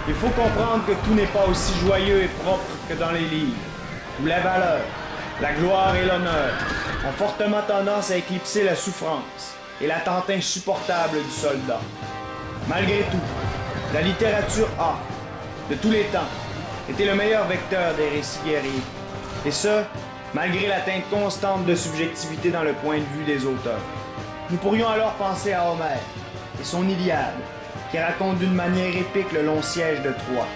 Il faut comprendre que tout n'est pas aussi joyeux et propre que dans les livres, où la valeur, la gloire et l'honneur ont fortement tendance à éclipser la souffrance et l'attente insupportable du soldat. Malgré tout, la littérature a, de tous les temps, été le meilleur vecteur des récits guerriers. Et ce, malgré l'atteinte constante de subjectivité dans le point de vue des auteurs. Nous pourrions alors penser à Homère et son Iliade, qui raconte d'une manière épique le long siège de Troie,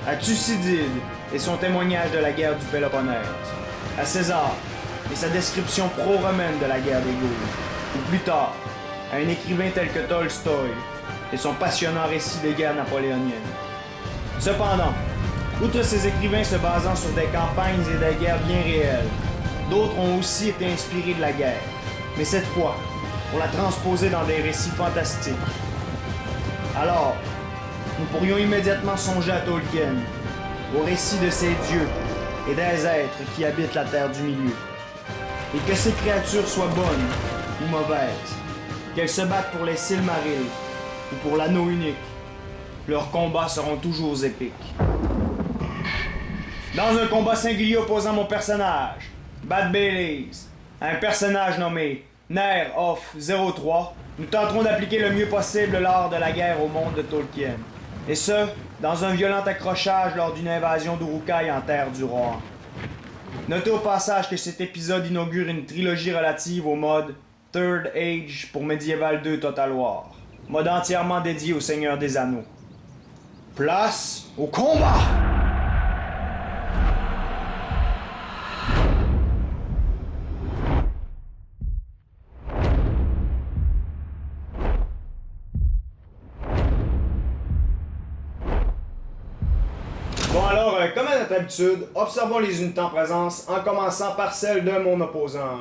à Thucydide et son témoignage de la guerre du Péloponnèse, à César et sa description pro-romaine de la guerre des Gaules, ou plus tard, à un écrivain tel que Tolstoï et son passionnant récit des guerres napoléoniennes. Cependant, outre ces écrivains se basant sur des campagnes et des guerres bien réelles, d'autres ont aussi été inspirés de la guerre, mais cette fois, pour la transposer dans des récits fantastiques. Alors, nous pourrions immédiatement songer à Tolkien, au récit de ces dieux et des êtres qui habitent la Terre du Milieu. Et que ces créatures soient bonnes ou mauvaises, qu'elles se battent pour les Silmarils ou pour l'anneau unique, leurs combats seront toujours épiques. Dans un combat singulier opposant mon personnage, Bad Baileys, à un personnage nommé Nair of 03, nous tenterons d'appliquer le mieux possible l'art de la guerre au monde de Tolkien. Et ce, dans un violent accrochage lors d'une invasion d'Uruk-hai en terre du Rohan. Notez au passage que cet épisode inaugure une trilogie relative au mode Third Age pour Medieval 2 Total War, mode entièrement dédié au Seigneur des Anneaux. Place au combat! Bon alors, comme à notre habitude, observons les unités en présence en commençant par celle de mon opposant.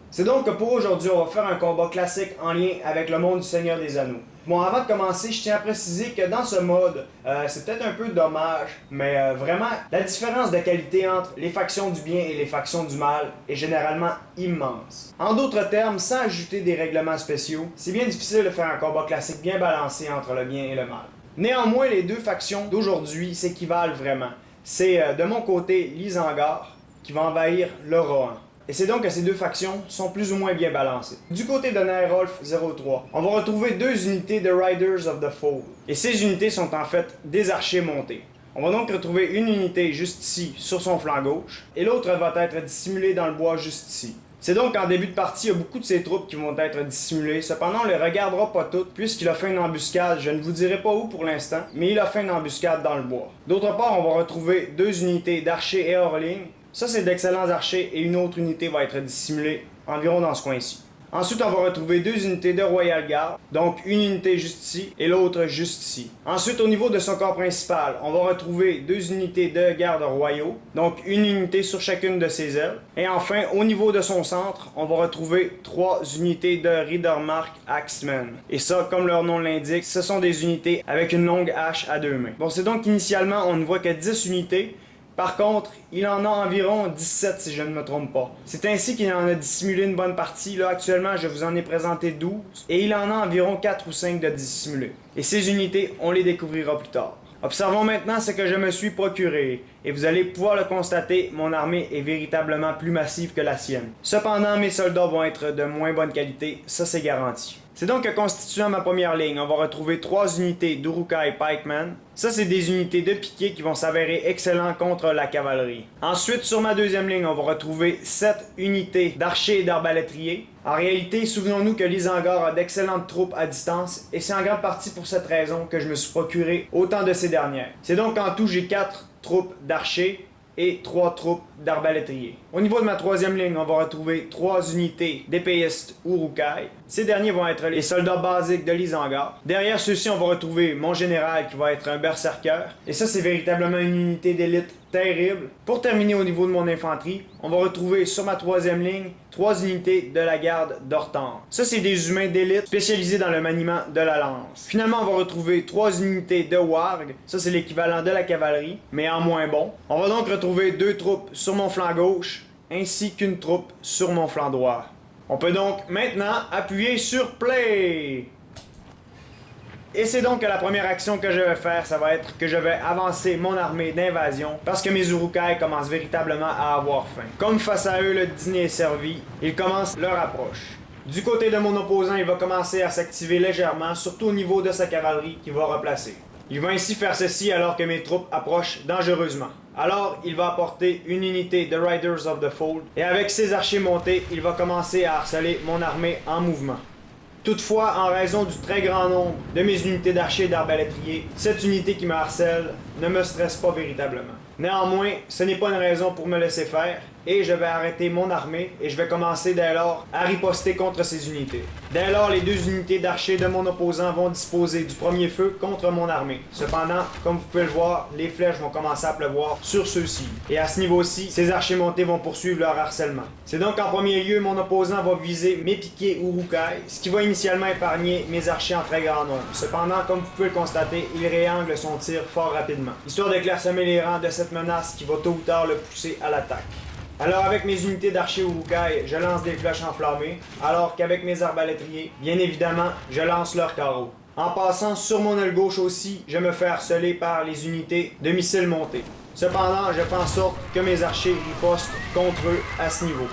C'est donc que pour aujourd'hui, on va faire un combat classique en lien avec le monde du Seigneur des Anneaux. Bon, avant de commencer, je tiens à préciser que dans ce mode, c'est peut-être un peu dommage, mais vraiment, la différence de qualité entre les factions du bien et les factions du mal est généralement immense. En d'autres termes, sans ajouter des règlements spéciaux, c'est bien difficile de faire un combat classique bien balancé entre le bien et le mal. Néanmoins, les deux factions d'aujourd'hui s'équivalent vraiment. C'est de mon côté l'Isengard qui va envahir le Rohan. Et c'est donc que ces deux factions sont plus ou moins bien balancées. Du côté de Naerolf 03, on va retrouver deux unités de Riders of the Fold. Et ces unités sont en fait des archers montés. On va donc retrouver une unité juste ici, sur son flanc gauche, et l'autre va être dissimulée dans le bois juste ici. C'est donc qu'en début de partie, il y a beaucoup de ces troupes qui vont être dissimulées. Cependant, on ne les regardera pas toutes, puisqu'il a fait une embuscade, je ne vous dirai pas où pour l'instant, mais il a fait une embuscade dans le bois. D'autre part, on va retrouver deux unités d'archers et hors ligne. Ça, c'est d'excellents archers, et une autre unité va être dissimulée environ dans ce coin-ci. Ensuite, on va retrouver deux unités de Royal Guard, donc une unité juste ici et l'autre juste ici. Ensuite, au niveau de son corps principal, on va retrouver deux unités de gardes royaux, donc une unité sur chacune de ses ailes. Et enfin, au niveau de son centre, on va retrouver trois unités de Riddermark Axemen. Et ça, comme leur nom l'indique, ce sont des unités avec une longue hache à deux mains. Bon, c'est donc qu'initialement, on ne voit que 10 unités. Par contre, il en a environ 17 si je ne me trompe pas. C'est ainsi qu'il en a dissimulé une bonne partie. Là, actuellement, je vous en ai présenté 12. Et il en a environ 4 ou 5 de dissimulés. Et ces unités, on les découvrira plus tard. Observons maintenant ce que je me suis procuré. Et vous allez pouvoir le constater, mon armée est véritablement plus massive que la sienne. Cependant, mes soldats vont être de moins bonne qualité, ça c'est garanti. C'est donc que constituant ma première ligne, on va retrouver 3 unités d'Uruk-hai Pikemen. Ça, c'est des unités de piquet qui vont s'avérer excellents contre la cavalerie. Ensuite, sur ma deuxième ligne, on va retrouver 7 unités d'archers et d'arbalétriers. En réalité, souvenons-nous que l'Isengard a d'excellentes troupes à distance, et c'est en grande partie pour cette raison que je me suis procuré autant de ces dernières. C'est donc qu'en tout, j'ai 4 troupes d'archers et 3 troupes d'arbalétriers. Au niveau de ma troisième ligne, on va retrouver 3 unités d'épéistes Uruk-hai. Ces derniers vont être les soldats basiques de l'Isengard. Derrière ceux-ci, on va retrouver mon général qui va être un berserker. Et ça, c'est véritablement une unité d'élite terrible. Pour terminer au niveau de mon infanterie, on va retrouver sur ma troisième ligne 3 unités de la garde d'Hortang. Ça, c'est des humains d'élite spécialisés dans le maniement de la lance. Finalement, on va retrouver 3 unités de warg. Ça, c'est l'équivalent de la cavalerie, mais en moins bon. On va donc retrouver 2 troupes sur mon flanc gauche, ainsi qu'une troupe sur mon flanc droit. On peut donc maintenant appuyer sur Play. Et c'est donc que la première action que je vais faire, ça va être que je vais avancer mon armée d'invasion parce que mes Uruk-hai commencent véritablement à avoir faim. Comme face à eux, le dîner est servi, ils commencent leur approche. Du côté de mon opposant, il va commencer à s'activer légèrement, surtout au niveau de sa cavalerie qu'il va replacer. Il va ainsi faire ceci alors que mes troupes approchent dangereusement. Alors, il va apporter une unité de Riders of the Fold, et avec ses archers montés, il va commencer à harceler mon armée en mouvement. Toutefois, en raison du très grand nombre de mes unités d'archers et d'arbalétriers, cette unité qui me harcèle ne me stresse pas véritablement. Néanmoins, ce n'est pas une raison pour me laisser faire, et je vais arrêter mon armée et je vais commencer dès lors à riposter contre ces unités. Dès lors, les deux unités d'archers de mon opposant vont disposer du premier feu contre mon armée. Cependant, comme vous pouvez le voir, les flèches vont commencer à pleuvoir sur ceux-ci. Et à ce niveau-ci, ces archers montés vont poursuivre leur harcèlement. C'est donc en premier lieu, mon opposant va viser mes piquets Uruk-hai, ce qui va initialement épargner mes archers en très grand nombre. Cependant, comme vous pouvez le constater, il réangle son tir fort rapidement, histoire de clairsemer les rangs de cette menace qui va tôt ou tard le pousser à l'attaque. Alors avec mes unités d'archers Uruk-hai, je lance des flèches enflammées, alors qu'avec mes arbalétriers, bien évidemment, je lance leurs carreaux. En passant sur mon aile gauche aussi, je me fais harceler par les unités de missiles montés. Cependant, je fais en sorte que mes archers ripostent contre eux à ce niveau.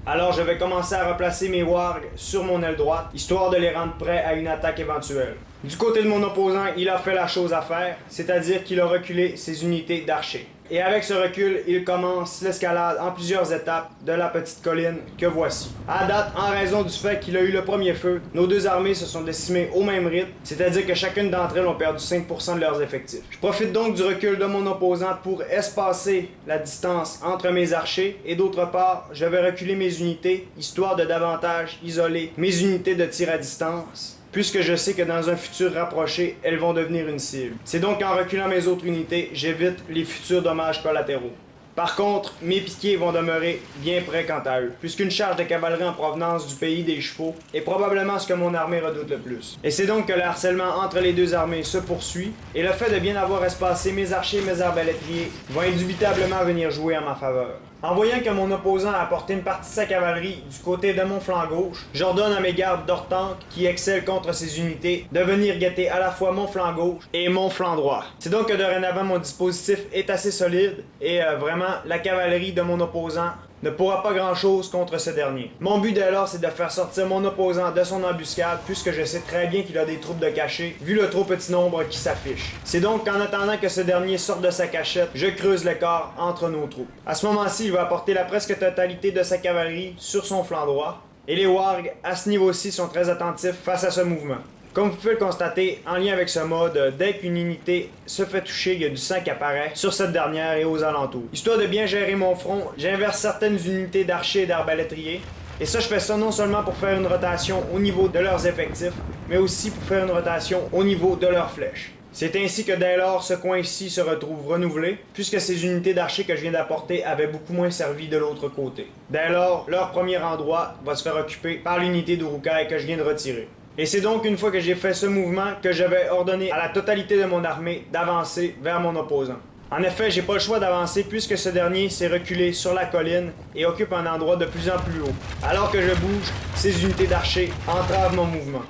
Alors je vais commencer à replacer mes wargs sur mon aile droite, histoire de les rendre prêts à une attaque éventuelle. Du côté de mon opposant, il a fait la chose à faire, c'est-à-dire qu'il a reculé ses unités d'archers. Et avec ce recul, il commence l'escalade en plusieurs étapes de la petite colline que voici. À date, en raison du fait qu'il a eu le premier feu, nos deux armées se sont décimées au même rythme, c'est-à-dire que chacune d'entre elles ont perdu 5% de leurs effectifs. Je profite donc du recul de mon opposant pour espacer la distance entre mes archers, et d'autre part, je vais reculer mes unités, histoire de davantage isoler mes unités de tir à distance, puisque je sais que dans un futur rapproché, elles vont devenir une cible. C'est donc en reculant mes autres unités, j'évite les futurs dommages collatéraux. Par contre, mes piquets vont demeurer bien près quant à eux, puisqu'une charge de cavalerie en provenance du pays des chevaux est probablement ce que mon armée redoute le plus. Et c'est donc que le harcèlement entre les deux armées se poursuit, et le fait de bien avoir espacé mes archers et mes arbalétriers va indubitablement venir jouer en ma faveur. En voyant que mon opposant a apporté une partie de sa cavalerie du côté de mon flanc gauche, j'ordonne à mes gardes d'Ortanque, qui excellent contre ces unités, de venir guetter à la fois mon flanc gauche et mon flanc droit. C'est donc que dorénavant mon dispositif est assez solide, et vraiment la cavalerie de mon opposant ne pourra pas grand-chose contre ce dernier. Mon but dès lors, c'est de faire sortir mon opposant de son embuscade, puisque je sais très bien qu'il a des troupes de cachée, vu le trop petit nombre qui s'affiche. C'est donc qu'en attendant que ce dernier sorte de sa cachette, je creuse l'écart entre nos troupes. À ce moment-ci, il va apporter la presque totalité de sa cavalerie sur son flanc droit, et les wargs, à ce niveau-ci, sont très attentifs face à ce mouvement. Comme vous pouvez le constater, en lien avec ce mode, dès qu'une unité se fait toucher, il y a du sang qui apparaît sur cette dernière et aux alentours. Histoire de bien gérer mon front, j'inverse certaines unités d'archers et d'arbalétriers. Et ça, je fais ça non seulement pour faire une rotation au niveau de leurs effectifs, mais aussi pour faire une rotation au niveau de leurs flèches. C'est ainsi que dès lors, ce coin-ci se retrouve renouvelé, puisque ces unités d'archers que je viens d'apporter avaient beaucoup moins servi de l'autre côté. Dès lors, leur premier endroit va se faire occuper par l'unité d'Uruk-hai que je viens de retirer. Et c'est donc une fois que j'ai fait ce mouvement que je vais ordonner à la totalité de mon armée d'avancer vers mon opposant. En effet, j'ai pas le choix d'avancer puisque ce dernier s'est reculé sur la colline et occupe un endroit de plus en plus haut. Alors que je bouge, ces unités d'archers entravent mon mouvement.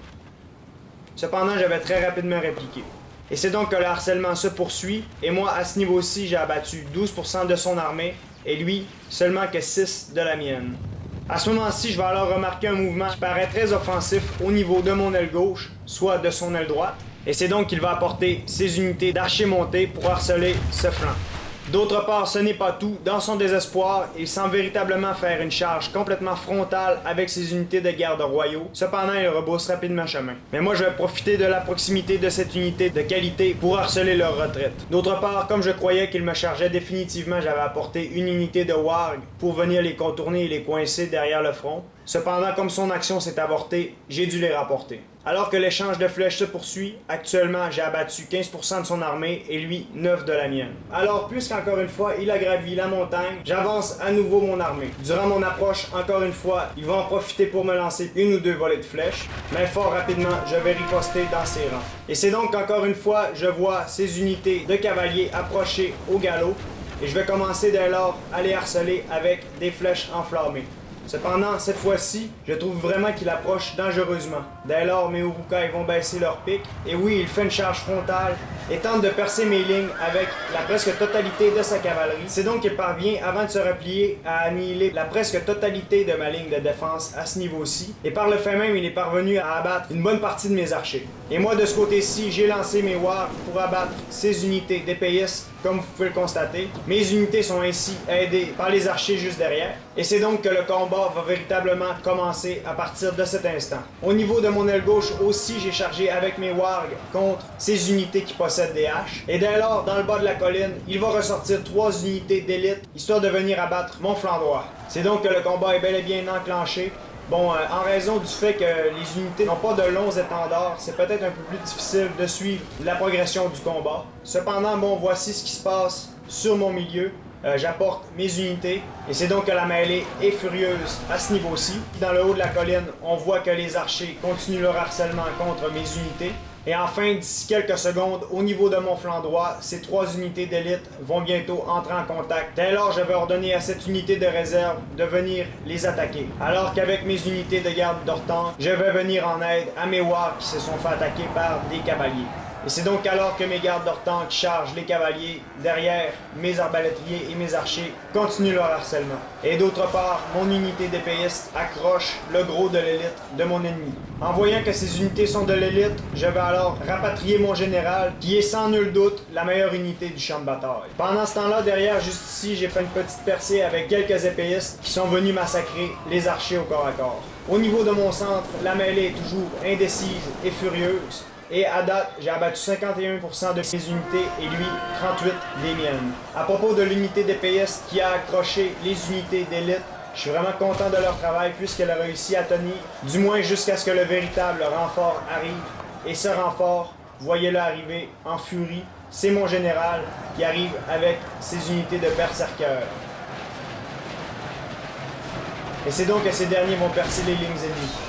Cependant, je vais très rapidement répliquer. Et c'est donc que le harcèlement se poursuit, et moi, à ce niveau-ci, j'ai abattu 12% de son armée, et lui, seulement que 6% de la mienne. À ce moment-ci, je vais alors remarquer un mouvement qui paraît très offensif au niveau de mon aile gauche, soit de son aile droite, et c'est donc qu'il va apporter ses unités d'archers montés pour harceler ce flanc. D'autre part, ce n'est pas tout. Dans son désespoir, il semble véritablement faire une charge complètement frontale avec ses unités de garde royaux. Cependant, il rebrousse rapidement chemin. Mais moi, je vais profiter de la proximité de cette unité de qualité pour harceler leur retraite. D'autre part, comme je croyais qu'il me chargeait définitivement, j'avais apporté une unité de warg pour venir les contourner et les coincer derrière le front. Cependant, comme son action s'est avortée, j'ai dû les rapporter. Alors que l'échange de flèches se poursuit, actuellement j'ai abattu 15% de son armée et lui 9% de la mienne. Alors puisqu'encore une fois il a gravi la montagne, j'avance à nouveau mon armée. Durant mon approche, encore une fois, ils vont en profiter pour me lancer une ou deux volées de flèches, mais fort rapidement je vais riposter dans ses rangs. Et c'est donc qu'encore une fois je vois ces unités de cavaliers approcher au galop et je vais commencer dès lors à les harceler avec des flèches enflammées. Cependant, cette fois-ci, je trouve vraiment qu'il approche dangereusement. Dès lors, mes Uruk-hai vont baisser leur pic. Et oui, il fait une charge frontale et tente de percer mes lignes avec la presque totalité de sa cavalerie. C'est donc qu'il parvient, avant de se replier, à annihiler la presque totalité de ma ligne de défense à ce niveau-ci. Et par le fait même, il est parvenu à abattre une bonne partie de mes archers. Et moi, de ce côté-ci, j'ai lancé mes wargs pour abattre ces unités d'épéistes, comme vous pouvez le constater. Mes unités sont ainsi aidées par les archers juste derrière. Et c'est donc que le combat va véritablement commencer à partir de cet instant. Au niveau de mon aile gauche aussi, j'ai chargé avec mes wargs contre ces unités qui possèdent des haches. Et dès lors, dans le bas de la colline, il va ressortir 3 unités d'élite, histoire de venir abattre mon flanc droit. C'est donc que le combat est bel et bien enclenché. Bon, en raison du fait que les unités n'ont pas de longs étendards, c'est peut-être un peu plus difficile de suivre la progression du combat. Cependant, bon, voici ce qui se passe sur mon milieu. J'apporte mes unités et c'est donc que la mêlée est furieuse à ce niveau-ci. Dans le haut de la colline, on voit que les archers continuent leur harcèlement contre mes unités. Et enfin, d'ici quelques secondes, au niveau de mon flanc droit, ces 3 unités d'élite vont bientôt entrer en contact. Dès lors, je vais ordonner à cette unité de réserve de venir les attaquer. Alors qu'avec mes unités de garde d'Ortanque, je vais venir en aide à mes wargs qui se sont fait attaquer par des cavaliers. Et c'est donc alors que mes gardes d'Ortanque chargent les cavaliers, derrière mes arbalétriers et mes archers continuent leur harcèlement. Et d'autre part, mon unité d'épéistes accroche le gros de l'élite de mon ennemi. En voyant que ces unités sont de l'élite, je vais alors rapatrier mon général, qui est sans nul doute la meilleure unité du champ de bataille. Pendant ce temps-là, derrière, juste ici, j'ai fait une petite percée avec quelques épéistes qui sont venus massacrer les archers au corps à corps. Au niveau de mon centre, la mêlée est toujours indécise et furieuse. Et à date, j'ai abattu 51% de ses unités et lui, 38 des miennes. À propos de l'unité d'épéistes qui a accroché les unités d'élite, je suis vraiment content de leur travail puisqu'elle a réussi à tenir, du moins jusqu'à ce que le véritable renfort arrive. Et ce renfort, voyez-le arriver en furie, c'est mon général qui arrive avec ses unités de berserkers. Et c'est donc que ces derniers vont percer les lignes ennemies.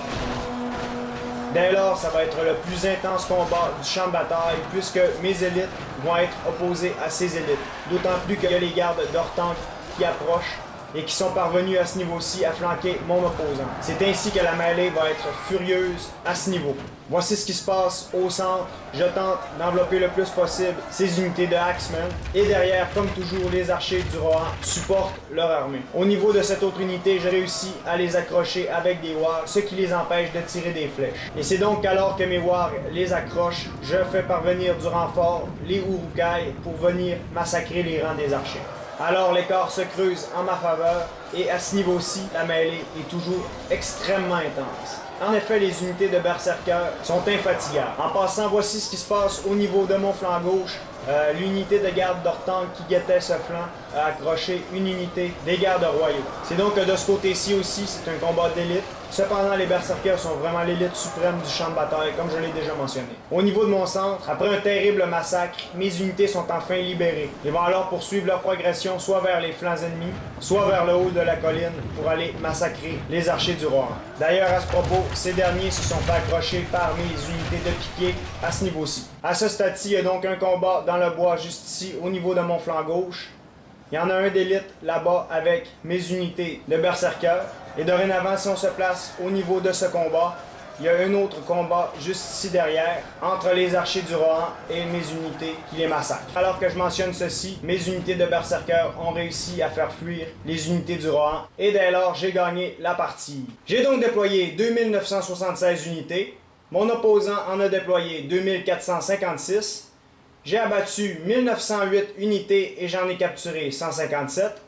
Dès lors, ça va être le plus intense combat du champ de bataille puisque mes élites vont être opposées à ces élites. D'autant plus qu'il y a les gardes d'Ortanque qui approchent et qui sont parvenus à ce niveau-ci à flanquer mon opposant. C'est ainsi que la mêlée va être furieuse à ce niveau. Voici ce qui se passe au centre. Je tente d'envelopper le plus possible ces unités de Axemen. Et derrière, comme toujours, les archers du Rohan supportent leur armée. Au niveau de cette autre unité, j'ai réussi à les accrocher avec des wargs, ce qui les empêche de tirer des flèches. Et c'est donc alors que mes wargs les accrochent, je fais parvenir du renfort, les Uruk-hai, pour venir massacrer les rangs des archers. Alors l'écart se creuse en ma faveur et à ce niveau-ci, la mêlée est toujours extrêmement intense. En effet, les unités de berserkers sont infatigables. En passant, voici ce qui se passe au niveau de mon flanc gauche. L'unité de garde d'Ortanque qui guettait ce flanc a accroché une unité des gardes royaux. C'est donc que de ce côté-ci aussi, c'est un combat d'élite. Cependant, les berserkers sont vraiment l'élite suprême du champ de bataille, comme je l'ai déjà mentionné. Au niveau de mon centre, après un terrible massacre, mes unités sont enfin libérées. Ils vont alors poursuivre leur progression soit vers les flancs ennemis, soit vers le haut de la colline pour aller massacrer les archers du Rohan. D'ailleurs, à ce propos, ces derniers se sont fait accrocher par mes unités de piquet à ce niveau-ci. À ce stade-ci, il y a donc un combat dans le bois juste ici, au niveau de mon flanc gauche. Il y en a un d'élite là-bas avec mes unités de berserkers. Et dorénavant, si on se place au niveau de ce combat, il y a un autre combat juste ici derrière, entre les archers du Rohan et mes unités qui les massacrent. Alors que je mentionne ceci, mes unités de berserkers ont réussi à faire fuir les unités du Rohan, et dès lors, j'ai gagné la partie. J'ai donc déployé 2976 unités, mon opposant en a déployé 2456, j'ai abattu 1908 unités et j'en ai capturé 157,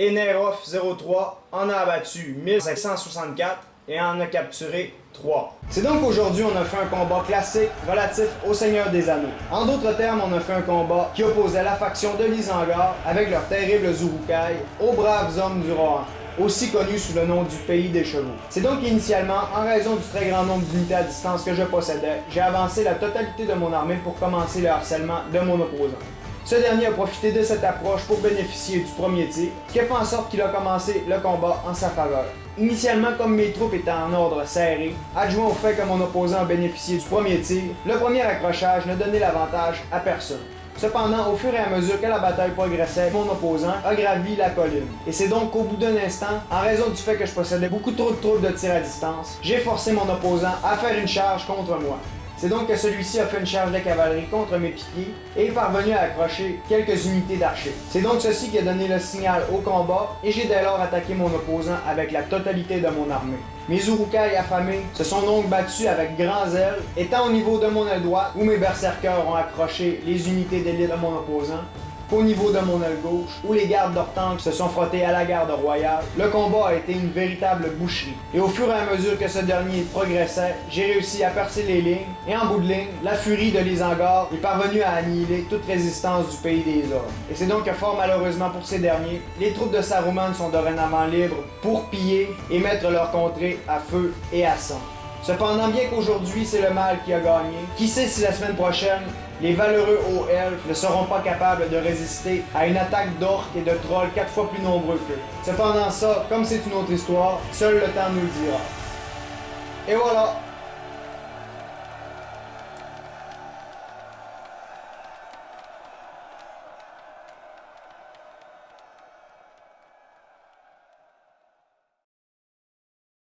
et Nerof 03 en a abattu 1564 et en a capturé 3. C'est donc qu'aujourd'hui on a fait un combat classique relatif au Seigneur des Anneaux. En d'autres termes, on a fait un combat qui opposait la faction de l'Isengard avec leurs terribles Uruk-hai aux braves hommes du Rohan, aussi connus sous le nom du Pays des Chevaux. C'est donc initialement, en raison du très grand nombre d'unités à distance que je possédais, j'ai avancé la totalité de mon armée pour commencer le harcèlement de mon opposant. Ce dernier a profité de cette approche pour bénéficier du premier tir, ce qui a fait en sorte qu'il a commencé le combat en sa faveur. Initialement, comme mes troupes étaient en ordre serré, adjoint au fait que mon opposant a bénéficié du premier tir, le premier accrochage ne donnait l'avantage à personne. Cependant, au fur et à mesure que la bataille progressait, mon opposant a gravi la colline. Et c'est donc qu'au bout d'un instant, en raison du fait que je possédais beaucoup trop de troupes de tir à distance, j'ai forcé mon opposant à faire une charge contre moi. C'est donc que celui-ci a fait une charge de cavalerie contre mes piquiers et est parvenu à accrocher quelques unités d'archers. C'est donc ceci qui a donné le signal au combat et j'ai dès lors attaqué mon opposant avec la totalité de mon armée. Mes Uruk-hai affamés se sont donc battus avec grand zèle, étant au niveau de mon aile droite où mes berserkers ont accroché les unités d'élite de mon opposant, qu'au niveau de mon aile gauche, où les gardes d'Ortanque se sont frottés à la garde royale, le combat a été une véritable boucherie. Et au fur et à mesure que ce dernier progressait, j'ai réussi à percer les lignes, et en bout de ligne, la furie de l'Isengard est parvenue à annihiler toute résistance du pays des Orques. Et c'est donc que fort malheureusement pour ces derniers, les troupes de Saruman sont dorénavant libres pour piller et mettre leur contrée à feu et à sang. Cependant, bien qu'aujourd'hui c'est le mal qui a gagné, qui sait si la semaine prochaine, les valeureux hauts elfes ne seront pas capables de résister à une attaque d'orques et de trolls 4 fois plus nombreux qu'eux. Cependant ça, comme c'est une autre histoire, seul le temps nous le dira. Et voilà!